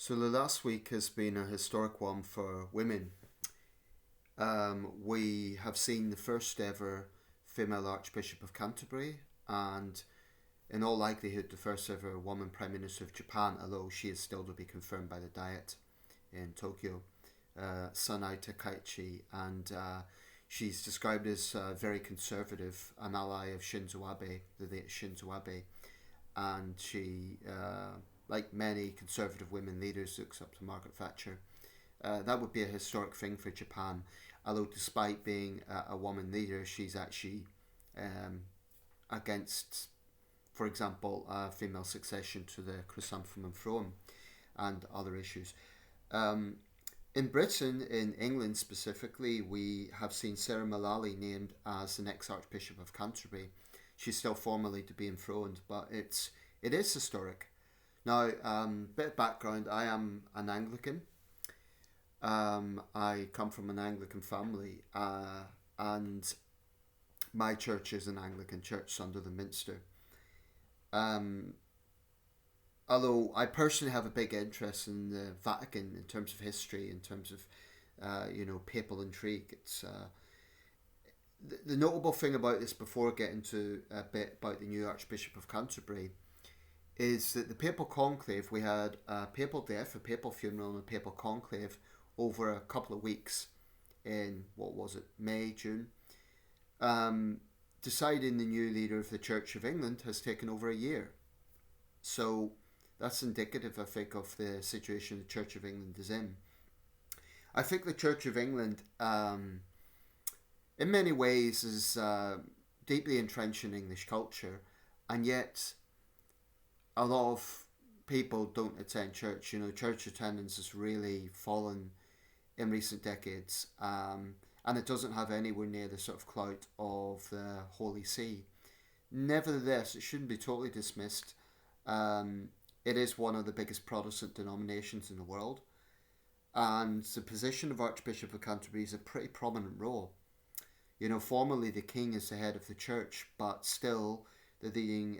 So the last week has been a historic one for women. We have seen the first ever female Archbishop of Canterbury, and in all likelihood the first ever woman Prime Minister of Japan, although she is still to be confirmed by the Diet in Tokyo, Sanai Takaichi, and she's described as very conservative, an ally of Shinzo Abe, the late Shinzo Abe, and she, like many conservative women leaders, looks up to Margaret Thatcher. That would be a historic thing for Japan, although despite being a woman leader, she's actually against, for example, female succession to the chrysanthemum throne and other issues. In Britain, in England specifically, we have seen Sarah Mullally named as the next Archbishop of Canterbury. She's still formally to be enthroned, but it is historic. Now, bit of background: I am an Anglican. I come from an Anglican family, and my church is an Anglican church under the Minster. Um, Although I personally have a big interest in the Vatican in terms of history, in terms of papal intrigue. It's the notable thing about this, before getting to a bit about the new Archbishop of Canterbury, is that the papal conclave, we had a papal death, a papal funeral, and a papal conclave over a couple of weeks in, what was it, May, June. Deciding the new leader of the Church of England has taken over a year. So that's indicative, I think, of the situation the Church of England is in. I think the Church of England, in many ways, is deeply entrenched in English culture, and yet a lot of people don't attend church. Church attendance has really fallen in recent decades, and it doesn't have anywhere near the sort of clout of the Holy See. Nevertheless, it shouldn't be totally dismissed. It is one of the biggest Protestant denominations in the world, and the position of Archbishop of Canterbury is a pretty prominent role. Formally the king is the head of the church, but still the leading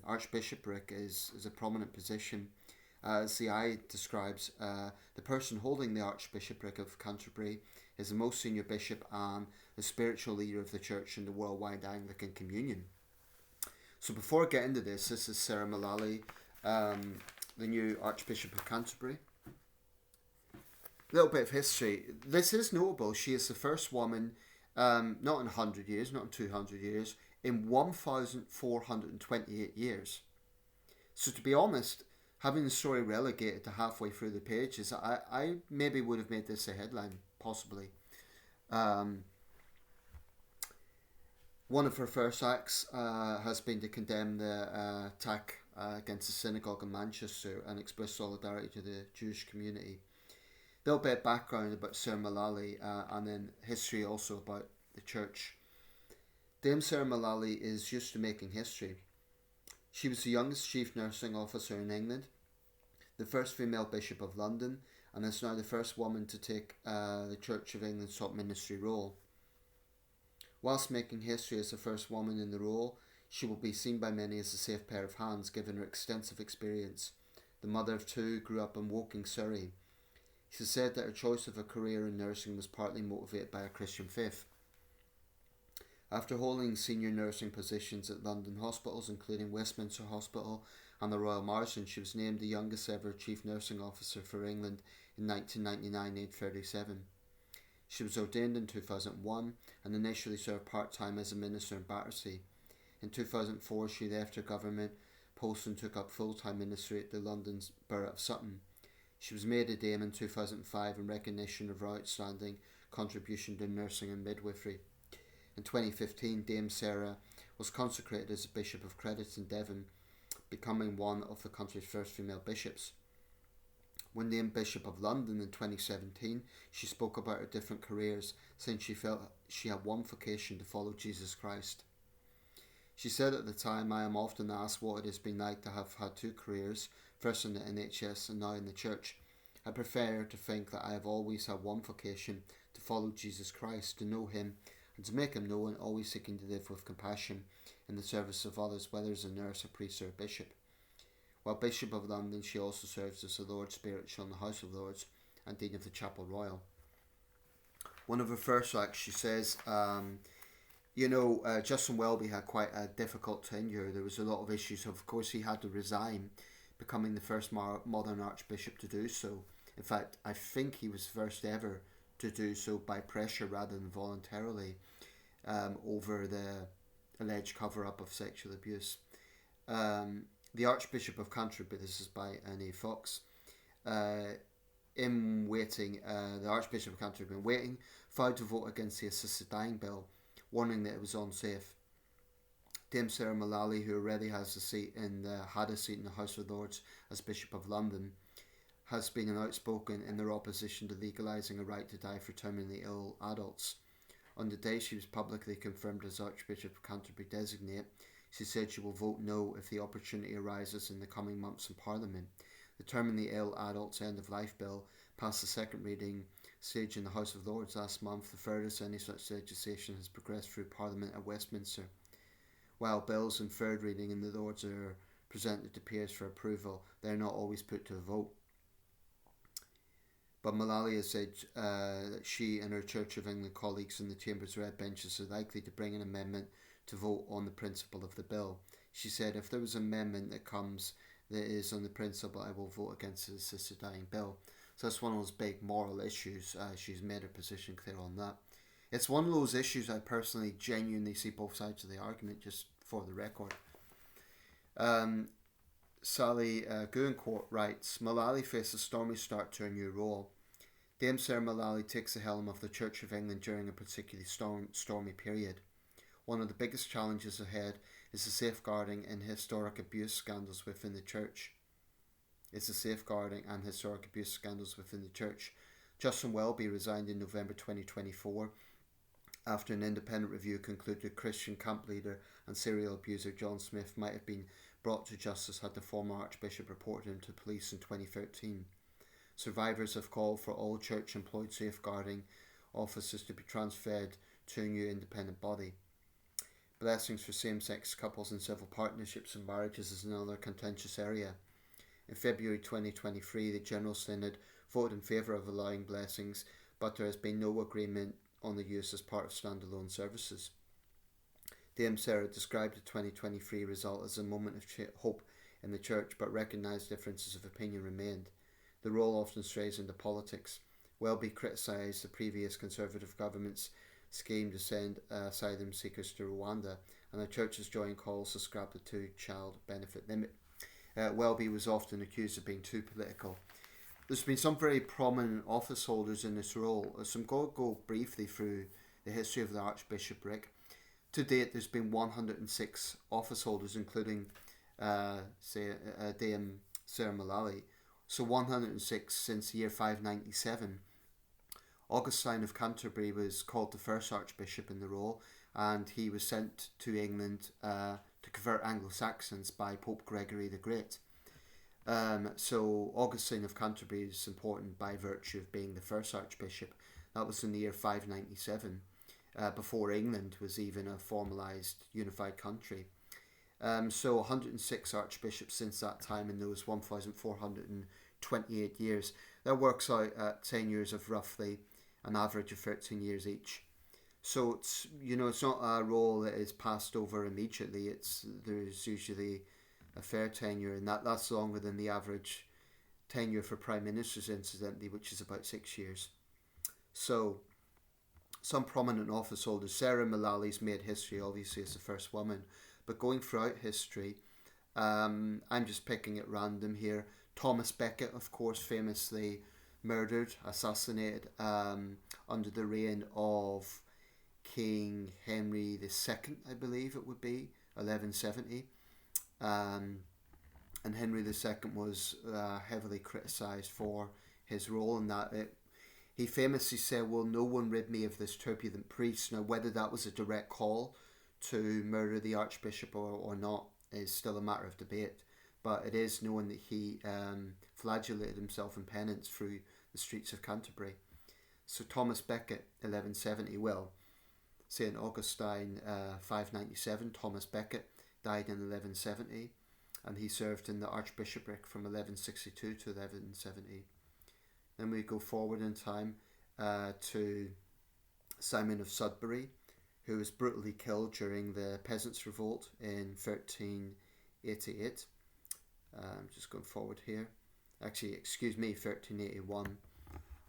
archbishopric is a prominent position. As the Eye describes, the person holding the Archbishopric of Canterbury is the most senior bishop and the spiritual leader of the church in the worldwide Anglican Communion. So before I get into this is Sarah Mullally, the new Archbishop of Canterbury. A little bit of history. This is notable. She is the first woman, not in 100 years, not in 200 years, in 1,428 years. So to be honest, having the story relegated to halfway through the pages, I maybe would have made this a headline, possibly. One of her first acts has been to condemn the attack against the synagogue in Manchester and express solidarity to the Jewish community. A little bit of background about Sarah Mullally, and then history also about the church. Dame Sarah Mullally is used to making history. She was the youngest chief nursing officer in England, the first female bishop of London, and is now the first woman to take the Church of England's top ministry role. Whilst making history as the first woman in the role, she will be seen by many as a safe pair of hands given her extensive experience. The mother of two, grew up in Woking, Surrey. She said that her choice of a career in nursing was partly motivated by her Christian faith. After holding senior nursing positions at London hospitals, including Westminster Hospital and the Royal Marsden, she was named the youngest ever chief nursing officer for England in 1999, aged 37. She was ordained in 2001 and initially served part-time as a minister in Battersea. In 2004, she left her government post and took up full-time ministry at the London Borough of Sutton. She was made a dame in 2005 in recognition of her outstanding contribution to nursing and midwifery. In 2015, Dame Sarah was consecrated as a Bishop of Credit in Devon, becoming one of the country's first female bishops. When named Bishop of London in 2017, she spoke about her different careers, saying she felt she had one vocation: to follow Jesus Christ. She said at the time, "I am often asked what it has been like to have had two careers, first in the NHS and now in the church. I prefer to think that I have always had one vocation: to follow Jesus Christ, to know him, and to make him known, always seeking to live with compassion in the service of others, whether as a nurse, a priest, or a bishop. While Bishop of London, she also serves as the Lord Spiritual in the House of Lords and Dean of the Chapel Royal. One of her first acts, she says, Justin Welby had quite a difficult tenure. There was a lot of issues. Of course, he had to resign, becoming the first modern archbishop to do so. In fact, I think he was first ever to do so by pressure rather than voluntarily, over the alleged cover-up of sexual abuse. The Archbishop of Canterbury, this is by Annie Fox, in waiting, the Archbishop of Canterbury in waiting, filed to vote against the assisted dying bill, warning that it was unsafe. Dame Sarah Mullally, who already had a seat in the House of Lords as Bishop of London, has been outspoken in their opposition to legalising a right to die for terminally ill adults. On the day she was publicly confirmed as Archbishop of Canterbury designate, she said she will vote no if the opportunity arises in the coming months in Parliament. The Terminally Ill Adults End of Life Bill passed the second reading stage in the House of Lords last month, the furthest any such legislation has progressed through Parliament at Westminster. While bills in third reading in the Lords are presented to peers for approval, they are not always put to a vote. But Mullally has said that she and her Church of England colleagues in the Chamber's Red Benches are likely to bring an amendment to vote on the principle of the bill. She said, if there was an amendment that comes that is on the principle, I will vote against the assisted dying bill. So that's one of those big moral issues. She's made her position clear on that. It's one of those issues I personally genuinely see both sides of the argument, just for the record. Sally Guincourt writes, Mullally faced a stormy start to her new role. Dame Sarah Mullally takes the helm of the Church of England during a particularly stormy period. One of the biggest challenges ahead is the safeguarding and historic abuse scandals within the Church. Justin Welby resigned in November 2024 after an independent review concluded Christian camp leader and serial abuser John Smith might have been brought to justice had the former Archbishop reported him to police in 2013. Survivors have called for all church-employed safeguarding officers to be transferred to a new independent body. Blessings for same-sex couples and civil partnerships and marriages is another contentious area. In February 2023, the General Synod voted in favour of allowing blessings, but there has been no agreement on the use as part of standalone services. Dame Sarah described the 2023 result as a moment of hope in the Church, but recognised differences of opinion remained. The role often strays into politics. Welby criticised the previous Conservative government's scheme to send asylum seekers to Rwanda, and the Church has joined calls to scrap the two-child benefit limit. Welby was often accused of being too political. There's been some very prominent office holders in this role. So I'm going to go briefly through the history of the Archbishopric. To date, there's been 106 office holders, including Dame Sarah Mullally. So 106 since the year 597. Augustine of Canterbury was called the first Archbishop in the role, and he was sent to England to convert Anglo-Saxons by Pope Gregory the Great. So Augustine of Canterbury is important by virtue of being the first Archbishop. That was in the year 597, before England was even a formalised unified country. So 106 archbishops since that time in those 1,428 years. That works out at tenures of roughly an average of 13 years each. So it's not a role that is passed over immediately. There's usually a fair tenure, and that's longer than the average tenure for prime ministers, incidentally, which is about 6 years. So some prominent office holders. Sarah Mullally's made history, obviously, as the first woman, but going throughout history, I'm just picking at random here. Thomas Becket, of course, famously murdered, assassinated under the reign of King Henry II, I believe it would be, 1170. And Henry II was heavily criticised for his role in that. He famously said, "Will no one rid me of this turbulent priest?" Now, whether that was a direct call to murder the Archbishop or not is still a matter of debate. But it is known that he flagellated himself in penance through the streets of Canterbury. So Thomas Becket, 1170, St. Augustine, 597. Thomas Becket died in 1170. and he served in the Archbishopric from 1162 to 1170. Then we go forward in time to Simon of Sudbury, who was brutally killed during the Peasants' Revolt in 1388. Just going forward here. Actually, 1381.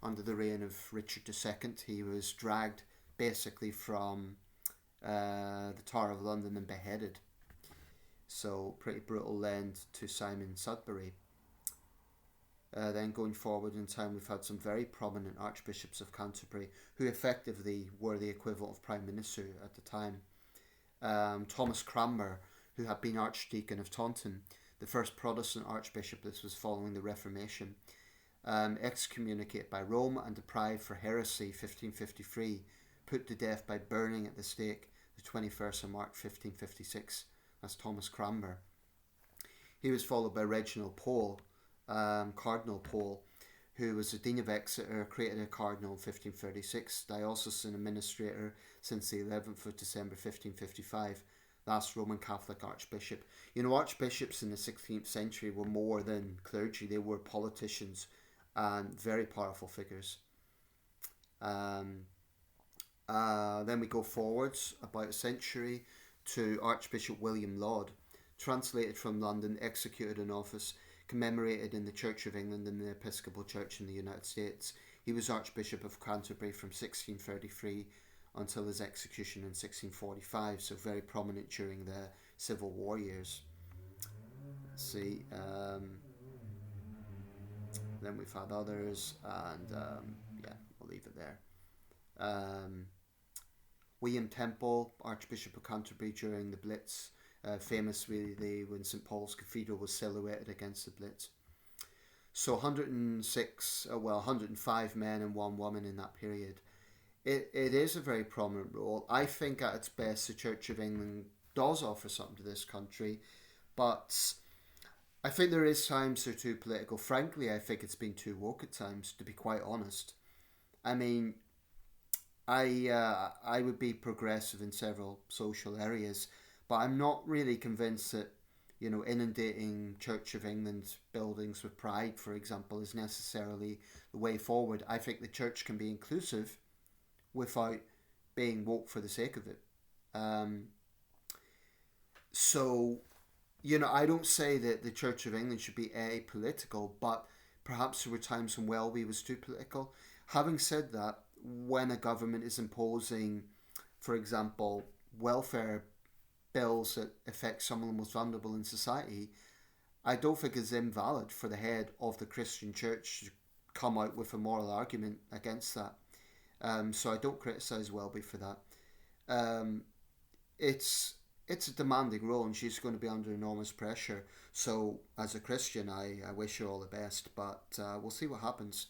Under the reign of Richard II, he was dragged basically from the Tower of London and beheaded. So pretty brutal end to Simon Sudbury. Then going forward in time, we've had some very prominent Archbishops of Canterbury who effectively were the equivalent of Prime Minister at the time. Thomas Cranmer, who had been Archdeacon of Taunton, the first Protestant Archbishop. This was following the Reformation. Excommunicated by Rome and deprived for heresy 1553, put to death by burning at the stake the 21st of March 1556. That's Thomas Cranmer. He was followed by Reginald Pole, Cardinal Pole, who was the Dean of Exeter, created a cardinal in 1536, diocesan administrator since the 11th of December 1555, last Roman Catholic Archbishop. You know, archbishops in the 16th century were more than clergy, they were politicians and very powerful figures. Then we go forwards about a century to Archbishop William Laud, translated from London, executed in office, commemorated in the Church of England and the Episcopal Church in the United States. He was Archbishop of Canterbury from 1633 until his execution in 1645, so very prominent during the Civil War years. Let's see. Then we've had others, and yeah, we'll leave it there. William Temple, Archbishop of Canterbury during the Blitz, famous really when St Paul's Cathedral was silhouetted against the Blitz. So 105 men and 1 woman in that period. It is a very prominent role. I think at its best the Church of England does offer something to this country, but I think there is times they're too political. Frankly, I think it's been too woke at times, to be quite honest. I mean, I would be progressive in several social areas, but I'm not really convinced that, you know, inundating Church of England buildings with pride, for example, is necessarily the way forward. I think the church can be inclusive without being woke for the sake of it. So, you know, I don't say that the Church of England should be apolitical, but perhaps there were times when Welby was too political. Having said that, when a government is imposing, for example, welfare bills that affect some of the most vulnerable in society, I don't think it's invalid for the head of the Christian church to come out with a moral argument against that. So I don't criticise Welby for that. It's a demanding role, and she's going to be under enormous pressure. So as a Christian, I wish her all the best, but we'll see what happens.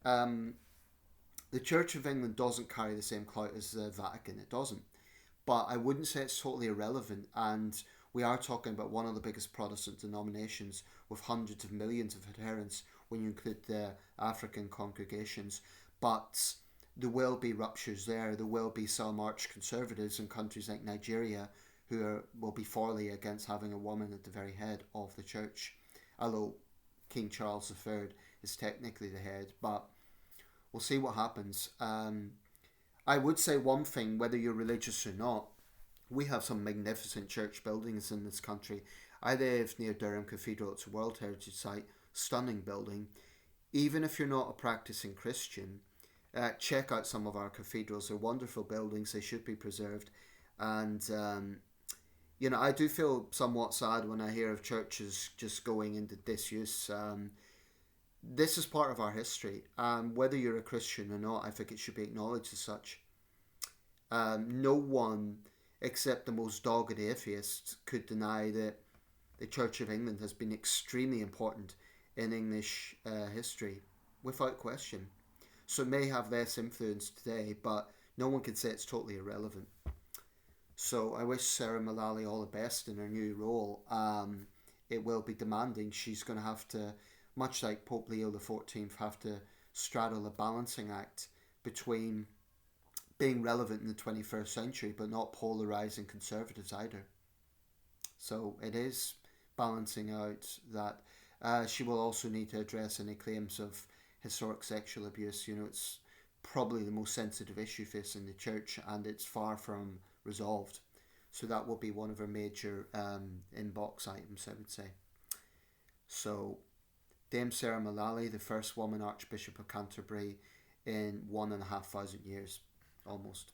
The Church of England doesn't carry the same clout as the Vatican. It doesn't. But I wouldn't say it's totally irrelevant, and we are talking about one of the biggest Protestant denominations with hundreds of millions of adherents when you include the African congregations. But there will be ruptures there. There will be some arch-conservatives in countries like Nigeria who will be thoroughly against having a woman at the very head of the church, although King Charles III is technically the head, but we'll see what happens. I would say one thing, whether you're religious or not, we have some magnificent church buildings in this country. I live near Durham Cathedral. It's a World Heritage Site, stunning building. Even if you're not a practicing Christian, check out some of our cathedrals. They're wonderful buildings. They should be preserved. And, you know, I do feel somewhat sad when I hear of churches just going into disuse. This is part of our history, and whether you're a Christian or not, I think it should be acknowledged as such. No one, except the most dogged atheists, could deny that the Church of England has been extremely important in English history, without question. So it may have less influence today, but no one can say it's totally irrelevant. So I wish Sarah Mullally all the best in her new role. It will be demanding. She's going to have to, much like Pope Leo XIV, have to straddle a balancing act between being relevant in the 21st century but not polarising conservatives either. So it is balancing out that. She will also need to address any claims of historic sexual abuse. It's probably the most sensitive issue facing the church, and it's far from resolved. So that will be one of her major inbox items, I would say. So Dame Sarah Mullally, the first woman Archbishop of Canterbury in 1,500 years, almost.